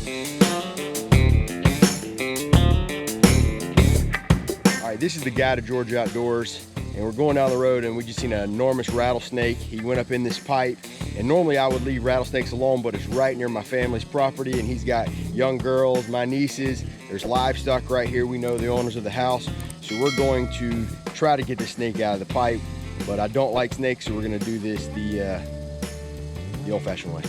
All right, this is the guy to Georgia Outdoors, and we're going down the road and we just seen an enormous rattlesnake. He went up in this pipe, and normally I would leave rattlesnakes alone, but it's right near my family's property, and he's got young girls, my nieces. There's livestock right here. We know the owners of the house, so we're going to try to get this snake out of the pipe, but I don't like snakes, so we're gonna do this the old-fashioned way.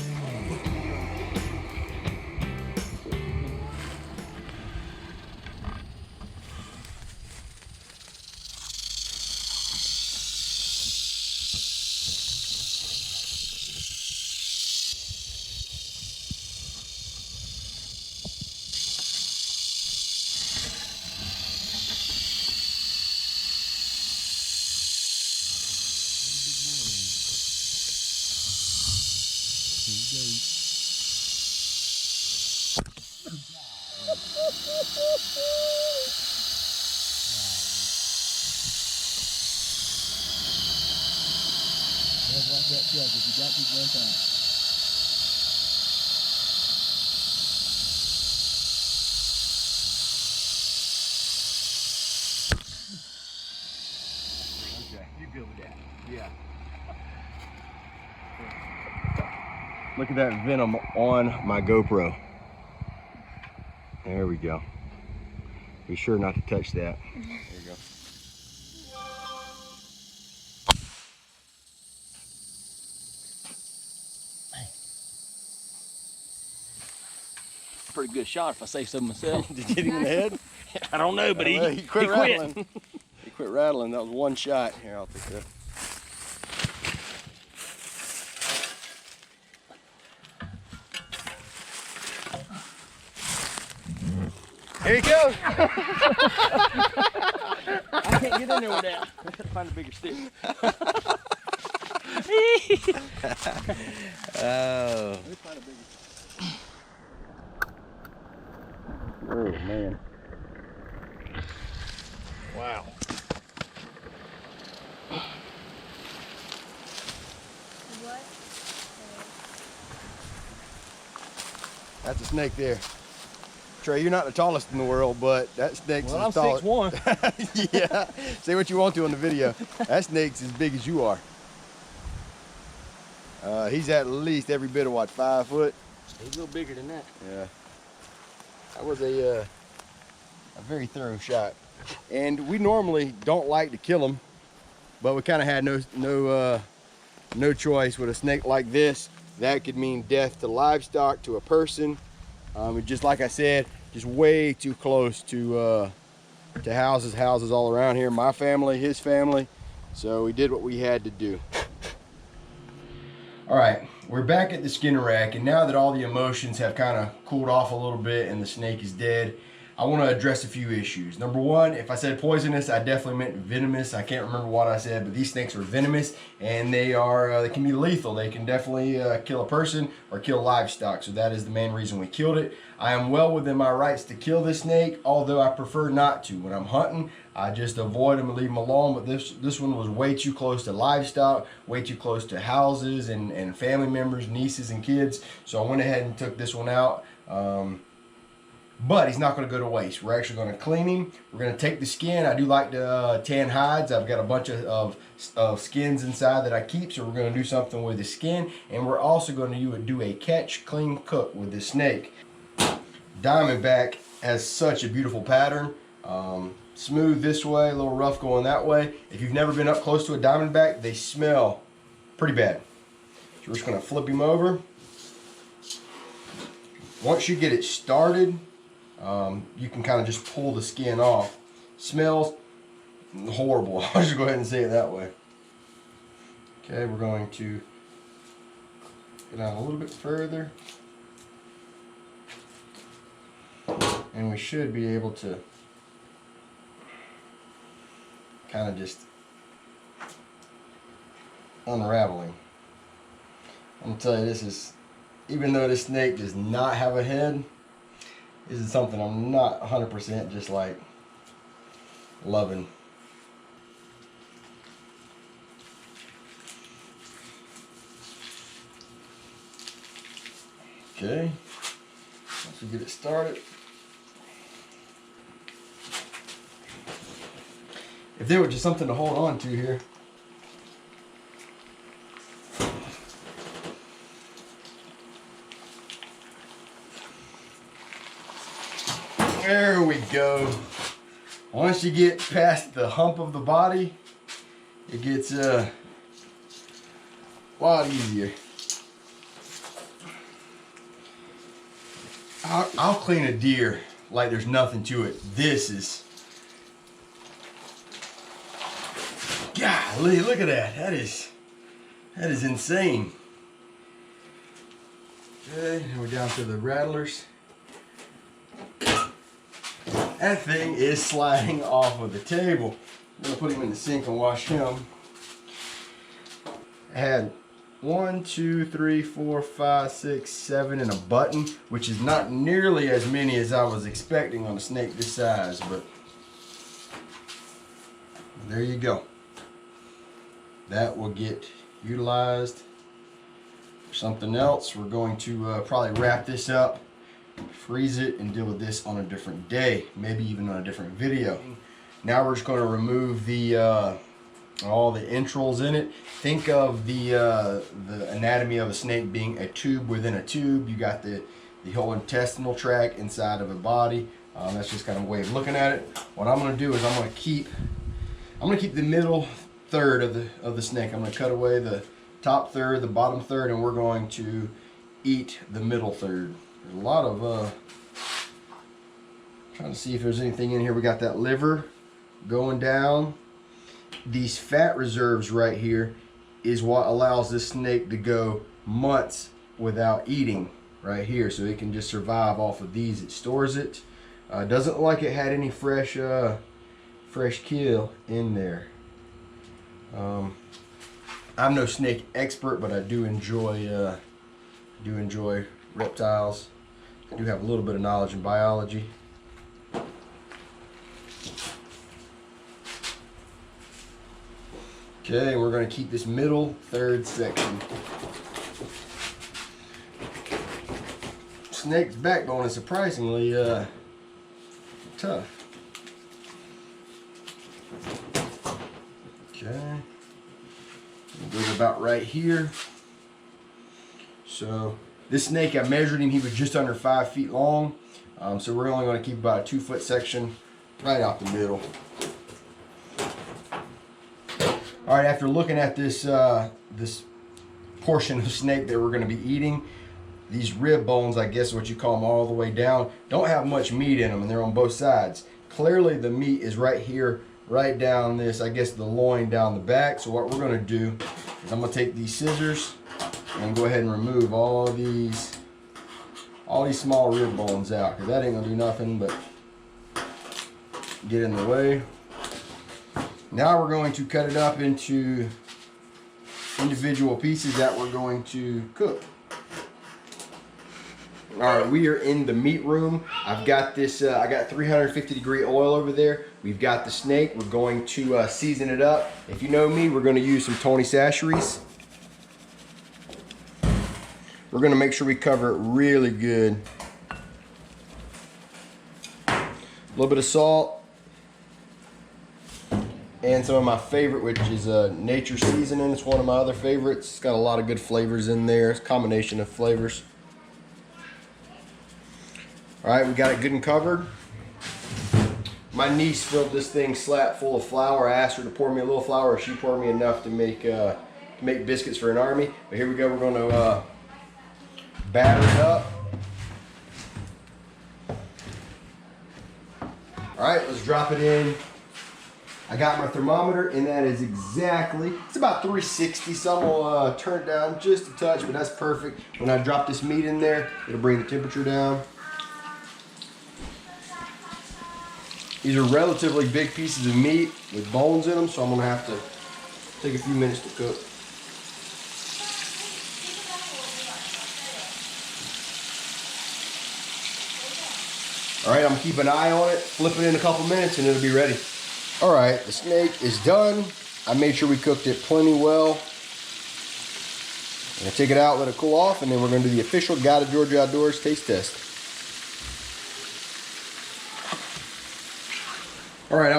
Watch that truck if you got to one time. Okay, you good with that? Yeah. Look at that venom on my GoPro. There we go. Be sure not to touch that. There you go. Pretty good shot if I say so myself. Did you hit him in the head? I don't know, but he quit rattling. He quit rattling. That was one shot. Here, I'll take that. Here he goes. I can't get in there with that. I gotta find a bigger stick. Oh. Oh man. Wow. What? That's a snake there. Trey, you're not the tallest in the world, but that snake's Well, I'm tallest. 6'1". Yeah. Say what you want to on the video. That snake's as big as you are. He's at least every bit of what, 5 foot? He's a little bigger than that. Yeah. That was a very thorough shot. And we normally don't like to kill them, but we kind of had no choice with a snake like this. That could mean death to livestock, to a person. Just like I said, just way too close to houses all around here. My family, his family. So we did what we had to do. All right, we're back at the skinner rack, and now that all the emotions have kind of cooled off a little bit and the snake is dead, I want to address a few issues. Number one, if I said poisonous, I definitely meant venomous. I can't remember what I said, but these snakes are venomous, and they can be lethal. They can definitely kill a person or kill livestock, so that is the main reason we killed it. I am well within my rights to kill this snake, although I prefer not to. When I'm hunting, I just avoid them and leave them alone, but this one was way too close to livestock, way too close to houses and family members, nieces and kids, so I went ahead and took this one out. But he's not going to go to waste. We're actually going to clean him. We're going to take the skin. I do like to tan hides. I've got a bunch of skins inside that I keep, so we're going to do something with the skin. And we're also going to do a catch, clean, cook with this snake. Diamondback has such a beautiful pattern. Smooth this way, a little rough going that way. If you've never been up close to a diamondback, they smell pretty bad. So we're just going to flip him over. Once you get it started, you can kind of just pull the skin off. Smells horrible. I'll just go ahead and say it that way. Okay, we're going to get out a little bit further. And we should be able to kind of just unraveling. I'm gonna tell you, this is, even though this snake does not have a head, this is something I'm not 100% just like loving. Okay, once to get it started. If there were just something to hold on to here. There we go. Once you get past the hump of the body, it gets a lot easier. I'll clean a deer like there's nothing to it. This is, golly, look at that. That is insane. Okay, and we're down to the rattlers. That thing is sliding off of the table. I'm gonna put him in the sink and wash him. I had 1, 2, 3, 4, 5, 6, 7 and a button, which is not nearly as many as I was expecting on a snake this size, but there you go. That will get utilized for something else. We're going to probably wrap this up, freeze it, and deal with this on a different day, maybe even on a different video. Now we're just going to remove the all the entrails in it. Think of the anatomy of a snake being a tube within a tube. You got the whole intestinal tract inside of a body. That's just kind of a way of looking at it. What I'm going to do is I'm going to keep the middle third of the snake. I'm going to cut away the top third, the bottom third, and we're going to eat the middle third. There's a lot of trying to see if there's anything in here. We got that liver going down. These fat reserves right here is what allows this snake to go months without eating right here, so it can just survive off of these. It stores it. Doesn't look like it had any fresh kill in there. I'm no snake expert, but I do enjoy reptiles. I do have a little bit of knowledge in biology. Okay, we're going to keep this middle third section. Snake's backbone is surprisingly tough. Okay, it goes about right here. So this snake, I measured him, he was just under 5 feet long. So we're only going to keep about a 2 foot section right out the middle. All right, after looking at this this portion of snake that we're going to be eating, these rib bones, I guess what you call them, all the way down, don't have much meat in them, and they're on both sides. Clearly the meat is right here, right down this, I guess the loin down the back. So what we're going to do is I'm going to take these scissors and go ahead and remove all these small rib bones out, because that ain't going to do nothing but get in the way. Now we're going to cut it up into individual pieces that we're going to cook. All right, we are in the meat room. I've got this, I got 350-degree oil over there. We've got the snake. We're going to season it up. If you know me, we're going to use some Tony Chachere's. We're going to make sure we cover it really good. A little bit of salt. And some of my favorite, which is nature seasoning. It's one of my other favorites. It's got a lot of good flavors in there. It's a combination of flavors. All right, we got it good and covered. My niece filled this thing slap full of flour. I asked her to pour me a little flour. She poured me enough to make biscuits for an army. But here we go. We're going to batter it up. All right, let's drop it in. I got my thermometer, and that is exactly, it's about 360. Some will turn it down just a touch, but that's perfect. When I drop this meat in there, it'll bring the temperature down. These are relatively big pieces of meat with bones in them, so I'm gonna have to take a few minutes to cook. All right, I'm gonna keep an eye on it, flip it in a couple minutes, and it'll be ready. All right, the snake is done. I made sure we cooked it plenty well. I'm gonna take it out, let it cool off, and then we're gonna do the official Guide to Georgia Outdoors taste test. All right, I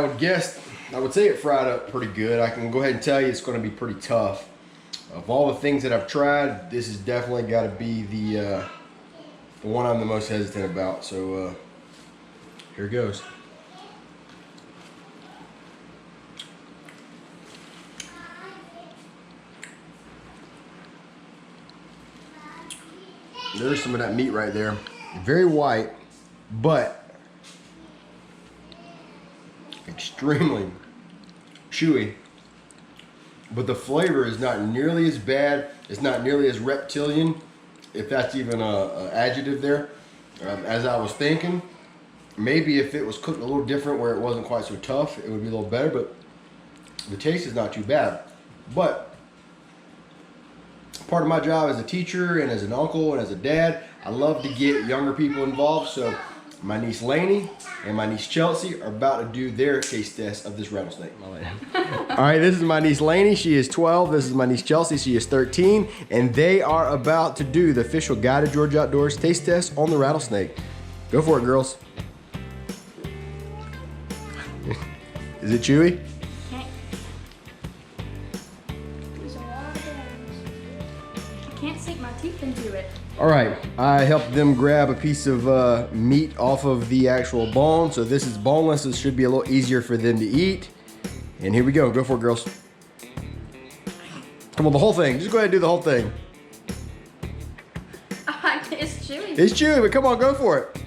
would say it fried up pretty good. I can go ahead and tell you it's going to be pretty tough. Of all the things that I've tried, this has definitely got to be the one I'm the most hesitant about. So here goes. There's some of that meat right there. Very white, but extremely chewy. But the flavor is not nearly as bad. It's not nearly as reptilian, if that's even a adjective there, as I was thinking. Maybe if it was cooked a little different where it wasn't quite so tough, it would be a little better, but the taste is not too bad. But part of my job as a teacher and as an uncle and as a dad, I love to get younger people involved. So my niece Lainey and my niece Chelsea are about to do their taste test of this rattlesnake. All right, this is my niece Lainey. She is 12. This is my niece Chelsea. She is 13. And they are about to do the official Guide to Georgia Outdoors taste test on the rattlesnake. Go for it, girls. Is it chewy? Can't sink my teeth into it. All right, I helped them grab a piece of meat off of the actual bone. So this is boneless. It should be a little easier for them to eat. And here we go. Go for it, girls. Come on, the whole thing. Just go ahead and do the whole thing. It's chewy. It's chewy, but come on, go for it.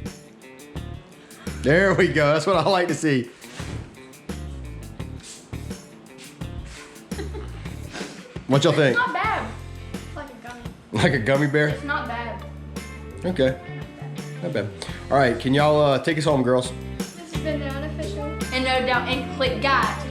There we go. That's what I like to see. What y'all think? It's not bad. It's like a gummy. Like a gummy bear? It's not bad. Okay. Not bad. All right, can y'all take us home, girls? This has been the unofficial and no doubt incomplete guide to